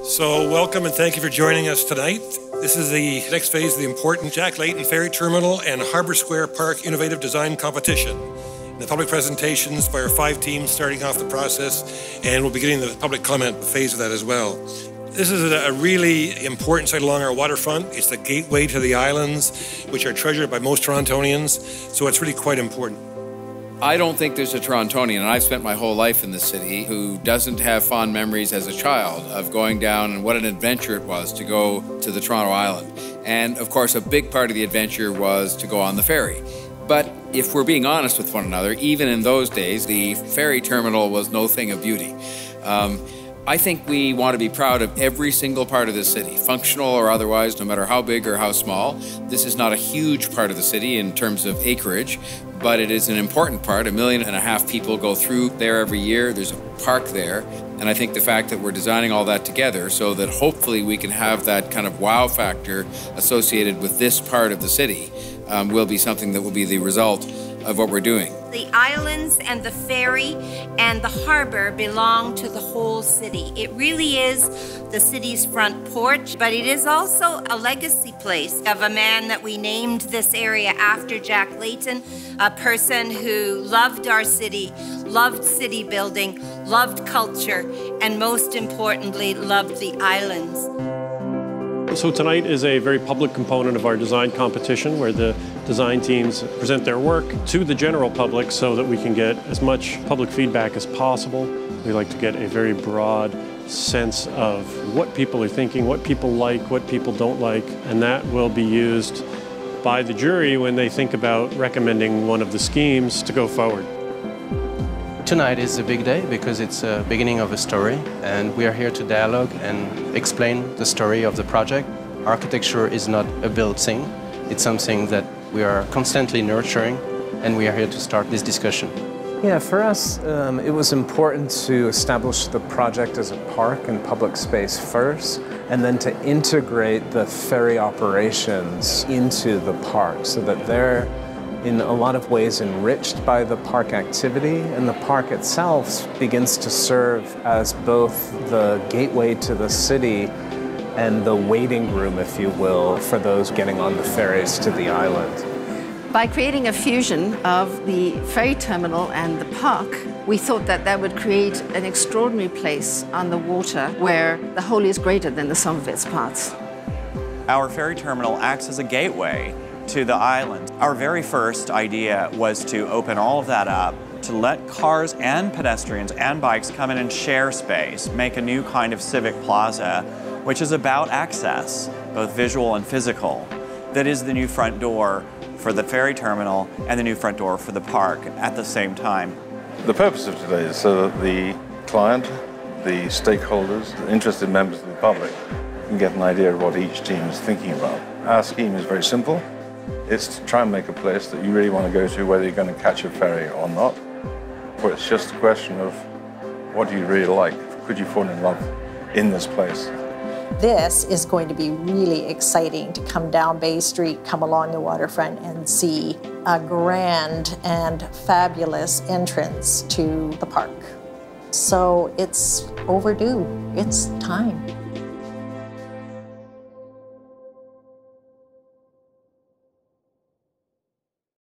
So welcome and thank you for joining us tonight. This is the next phase of the important Jack Layton Ferry Terminal and Harbour Square Park Innovative Design Competition. The public presentations by our 5 teams starting off the process, and we'll be getting the public comment phase of that as well. This is a really important site along our waterfront. It's the gateway to the islands, which are treasured by most Torontonians, so it's really quite important. I don't think there's a Torontonian, and I've spent my whole life in the city, who doesn't have fond memories as a child of going down and what an adventure it was to go to the Toronto Island. And of course, a big part of the adventure was to go on the ferry. But if we're being honest with one another, even in those days, the ferry terminal was no thing of beauty. I think we want to be proud of every single part of the city, functional or otherwise, no matter how big or how small. This is not a huge part of the city in terms of acreage, but it is an important part. 1.5 million people go through there every year. There's a park there. And I think the fact that we're designing all that together so that hopefully we can have that kind of wow factor associated with this part of the city will be something that will be the result of what we're doing. The islands and the ferry and the harbor belong to the whole city. It really is the city's front porch, but it is also a legacy place of a man that we named this area after, Jack Layton, a person who loved our city, loved city building, loved culture, and most importantly, loved the islands. So tonight is a very public component of our design competition where the design teams present their work to the general public so that we can get as much public feedback as possible. We like to get a very broad sense of what people are thinking, what people like, what people don't like, and that will be used by the jury when they think about recommending one of the schemes to go forward. Tonight is a big day because it's a beginning of a story, and we are here to dialogue and explain the story of the project. Architecture is not a built thing, it's something that we are constantly nurturing, and we are here to start this discussion. Yeah, for us, it was important to establish the project as a park and public space first, and then to integrate the ferry operations into the park so that they're in a lot of ways enriched by the park activity, and the park itself begins to serve as both the gateway to the city and the waiting room, if you will, for those getting on the ferries to the island. By creating a fusion of the ferry terminal and the park, we thought that that would create an extraordinary place on the water where the whole is greater than the sum of its parts. Our ferry terminal acts as a gateway to the island. Our very first idea was to open all of that up to let cars and pedestrians and bikes come in and share space, make a new kind of civic plaza, which is about access, both visual and physical. That is the new front door for the ferry terminal and the new front door for the park at the same time. The purpose of today is so that the client, the stakeholders, the interested members of the public can get an idea of what each team is thinking about. Our scheme is very simple. It's to try and make a place that you really want to go to, whether you're going to catch a ferry or not. Or it's just a question of what do you really like? Could you fall in love in this place? This is going to be really exciting to come down Bay Street, come along the waterfront and see a grand and fabulous entrance to the park. So it's overdue. It's time.